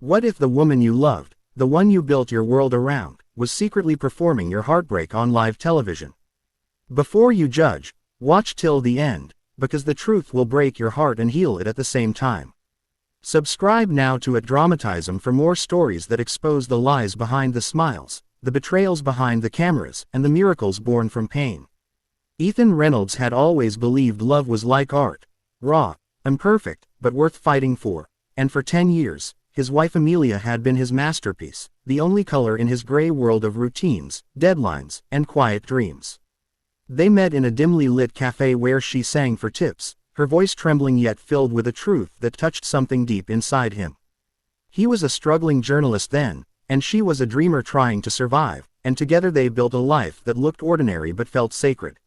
What if the woman you loved, the one you built your world around, was secretly performing your heartbreak on live television? Before you judge, watch till the end, because the truth will break your heart and heal it at the same time. Subscribe now to @Dramatism for more stories that expose the lies behind the smiles, the betrayals behind the cameras, and the miracles born from pain. Ethan Reynolds had always believed love was like art, raw, imperfect, but worth fighting for, and for 10 years, his wife Amelia had been his masterpiece, the only color in his gray world of routines, deadlines, and quiet dreams. They met in a dimly lit cafe where she sang for tips, her voice trembling yet filled with a truth that touched something deep inside him. He was a struggling journalist then, and she was a dreamer trying to survive, and together they built a life that looked ordinary but felt sacred.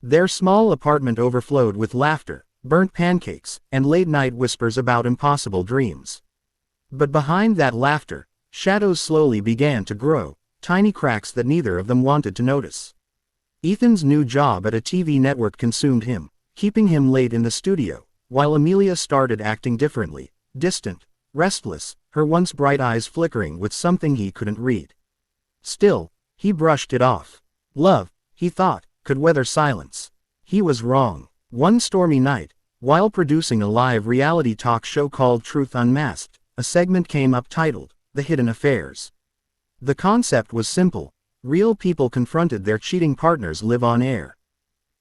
Their small apartment overflowed with laughter, burnt pancakes, and late-night whispers about impossible dreams. But behind that laughter, shadows slowly began to grow, tiny cracks that neither of them wanted to notice. Ethan's new job at a TV network consumed him, keeping him late in the studio, while Amelia started acting differently, distant, restless, her once bright eyes flickering with something he couldn't read. Still, he brushed it off. Love, he thought, could weather silence. He was wrong. One stormy night, while producing a live reality talk show called Truth Unmasked, a segment came up titled, The Hidden Affairs. The concept was simple. Real people confronted their cheating partners live on air.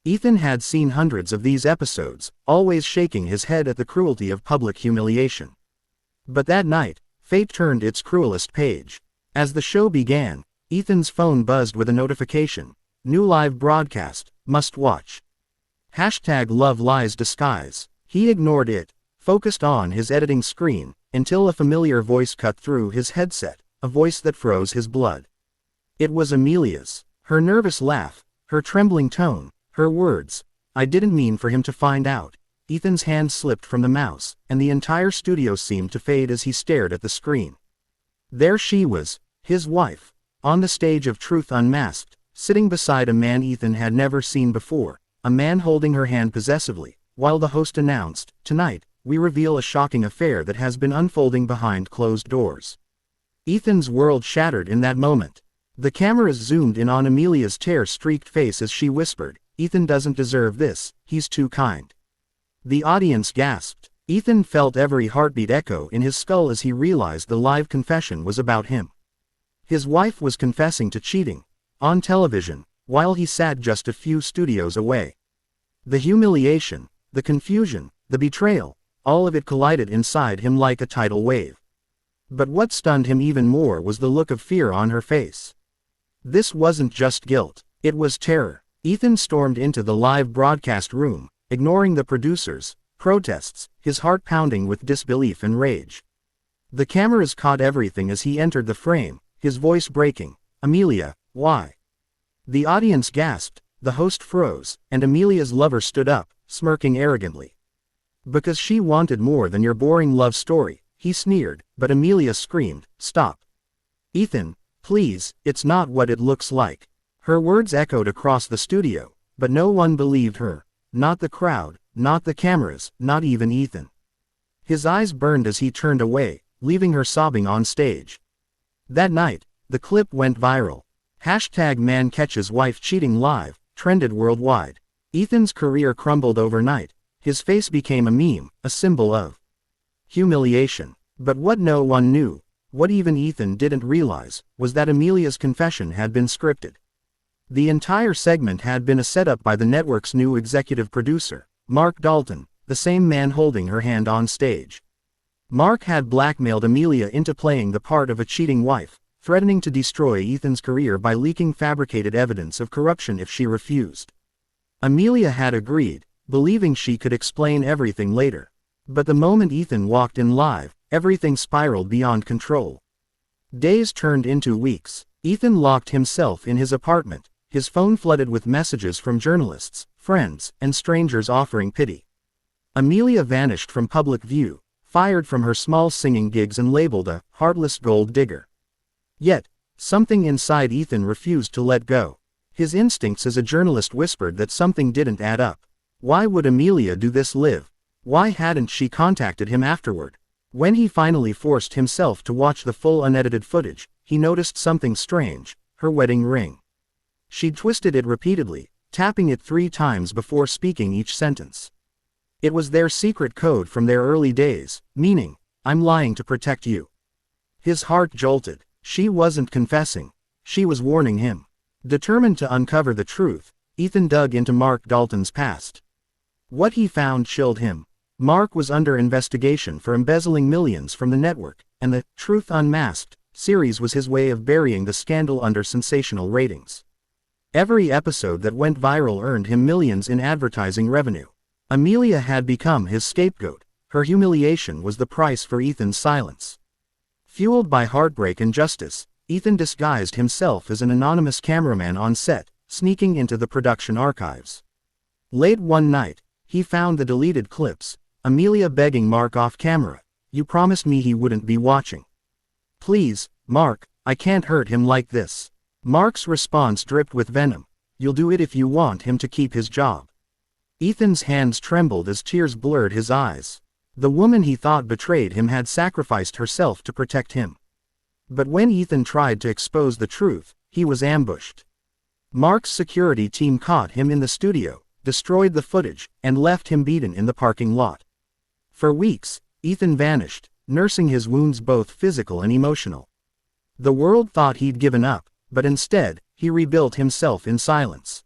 Ethan had seen hundreds of these episodes, always shaking his head at the cruelty of public humiliation. But that night, fate turned its cruelest page. As the show began, Ethan's phone buzzed with a notification. New live broadcast, must watch. #Love Lies Disguise. He ignored it, focused on his editing screen, until a familiar voice cut through his headset, a voice that froze his blood. It was Amelia's. Her nervous laugh, her trembling tone, her words. I didn't mean for him to find out. Ethan's hand slipped from the mouse, and the entire studio seemed to fade as he stared at the screen. There she was, his wife, on the stage of Truth Unmasked, sitting beside a man Ethan had never seen before, a man holding her hand possessively, while the host announced, tonight, we reveal a shocking affair that has been unfolding behind closed doors. Ethan's world shattered in that moment. The cameras zoomed in on Amelia's tear-streaked face as she whispered, Ethan doesn't deserve this, he's too kind. The audience gasped. Ethan felt every heartbeat echo in his skull as he realized the live confession was about him. His wife was confessing to cheating, on television, while he sat just a few studios away. The humiliation, the confusion, the betrayal, all of it collided inside him like a tidal wave. But what stunned him even more was the look of fear on her face. This wasn't just guilt, it was terror. Ethan stormed into the live broadcast room, ignoring the producers, protests, his heart pounding with disbelief and rage. The cameras caught everything as he entered the frame, his voice breaking, Amelia, why? The audience gasped, the host froze, and Amelia's lover stood up, smirking arrogantly. Because she wanted more than your boring love story, he sneered, but Amelia screamed, stop. Ethan, please, it's not what it looks like. Her words echoed across the studio, but no one believed her. Not the crowd, not the cameras, not even Ethan. His eyes burned as he turned away, leaving her sobbing on stage. That night, the clip went viral. #Man catches wife cheating live, trended worldwide. Ethan's career crumbled overnight. His face became a meme, a symbol of humiliation. But what no one knew, what even Ethan didn't realize, was that Amelia's confession had been scripted. The entire segment had been a setup by the network's new executive producer, Mark Dalton, the same man holding her hand on stage. Mark had blackmailed Amelia into playing the part of a cheating wife, threatening to destroy Ethan's career by leaking fabricated evidence of corruption if she refused. Amelia had agreed, believing she could explain everything later. But the moment Ethan walked in live, everything spiraled beyond control. Days turned into weeks. Ethan locked himself in his apartment, his phone flooded with messages from journalists, friends, and strangers offering pity. Amelia vanished from public view, fired from her small singing gigs and labeled a heartless gold digger. Yet, something inside Ethan refused to let go. His instincts as a journalist whispered that something didn't add up. Why would Amelia do this live? Why hadn't she contacted him afterward? When he finally forced himself to watch the full unedited footage, he noticed something strange: her wedding ring. She'd twisted it repeatedly, tapping it 3 times before speaking each sentence. It was their secret code from their early days, meaning, "I'm lying to protect you." His heart jolted. She wasn't confessing. She was warning him. Determined to uncover the truth, Ethan dug into Mark Dalton's past. What he found chilled him. Mark was under investigation for embezzling millions from the network, and the Truth Unmasked series was his way of burying the scandal under sensational ratings. Every episode that went viral earned him millions in advertising revenue. Amelia had become his scapegoat. Her humiliation was the price for Ethan's silence. Fueled by heartbreak and justice, Ethan disguised himself as an anonymous cameraman on set, sneaking into the production archives. Late one night, he found the deleted clips: Amelia begging Mark off camera, "You promised me he wouldn't be watching. Please, Mark, I can't hurt him like this." Mark's response dripped with venom: "You'll do it if you want him to keep his job." Ethan's hands trembled as tears blurred his eyes. The woman he thought betrayed him had sacrificed herself to protect him. But when Ethan tried to expose the truth, he was ambushed. Mark's security team caught him in the studio, destroyed the footage, and left him beaten in the parking lot. For weeks, Ethan vanished, nursing his wounds both physical and emotional. The world thought he'd given up, but instead, he rebuilt himself in silence.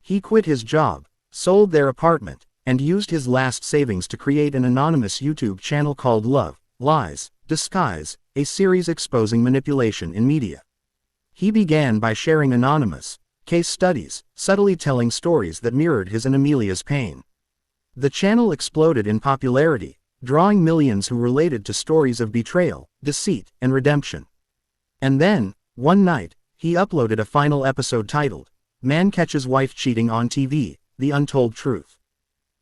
He quit his job, sold their apartment, and used his last savings to create an anonymous YouTube channel called Love, Lies, Disguise, a series exposing manipulation in media. He began by sharing anonymous case studies, subtly telling stories that mirrored his and Amelia's pain. The channel exploded in popularity, drawing millions who related to stories of betrayal, deceit, and redemption. And then, one night, he uploaded a final episode titled, "Man Catches Wife Cheating on TV, The Untold Truth."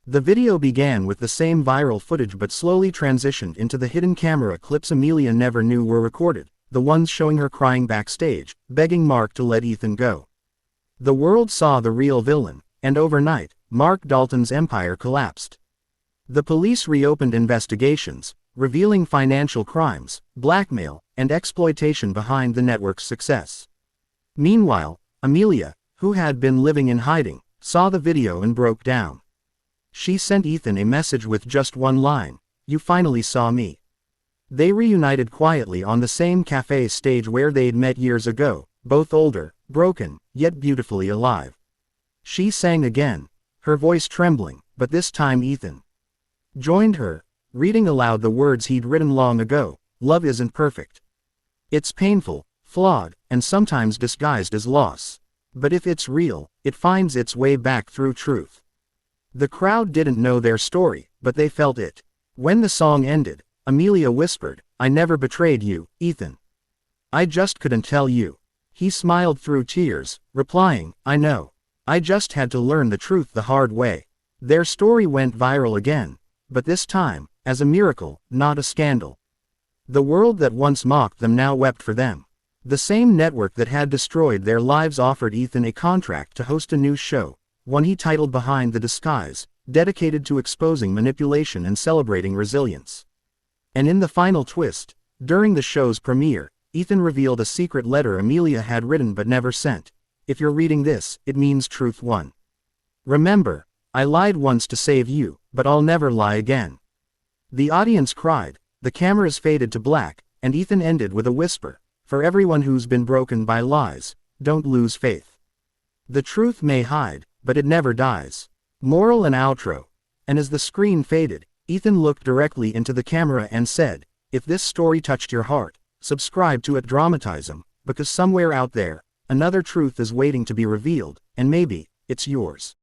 The video began with the same viral footage but slowly transitioned into the hidden camera clips Amelia never knew were recorded, the ones showing her crying backstage, begging Mark to let Ethan go. The world saw the real villain, and overnight, Mark Dalton's empire collapsed. The police reopened investigations, revealing financial crimes, blackmail, and exploitation behind the network's success. Meanwhile, Amelia, who had been living in hiding, saw the video and broke down. She sent Ethan a message with just one line: "You finally saw me." They reunited quietly on the same cafe stage where they'd met years ago, both older, broken, yet beautifully alive. She sang again, her voice trembling, but this time Ethan joined her, reading aloud the words he'd written long ago: "Love isn't perfect. It's painful, flawed, and sometimes disguised as loss. But if it's real, it finds its way back through truth." The crowd didn't know their story, but they felt it. When the song ended, Amelia whispered, "I never betrayed you, Ethan. I just couldn't tell you." He smiled through tears, replying, "I know. I just had to learn the truth the hard way." Their story went viral again, but this time, as a miracle, not a scandal. The world that once mocked them now wept for them. The same network that had destroyed their lives offered Ethan a contract to host a new show, one he titled Behind the Disguise, dedicated to exposing manipulation and celebrating resilience. And in the final twist, during the show's premiere, Ethan revealed a secret letter Amelia had written but never sent. "If you're reading this, it means truth won. Remember, I lied once to save you, but I'll never lie again." The audience cried, the cameras faded to black, and Ethan ended with a whisper: "For everyone who's been broken by lies, don't lose faith. The truth may hide, but it never dies." Moral and outro. And as the screen faded, Ethan looked directly into the camera and said, "If this story touched your heart, subscribe to it, dramatize 'em, because somewhere out there, another truth is waiting to be revealed, and maybe, it's yours."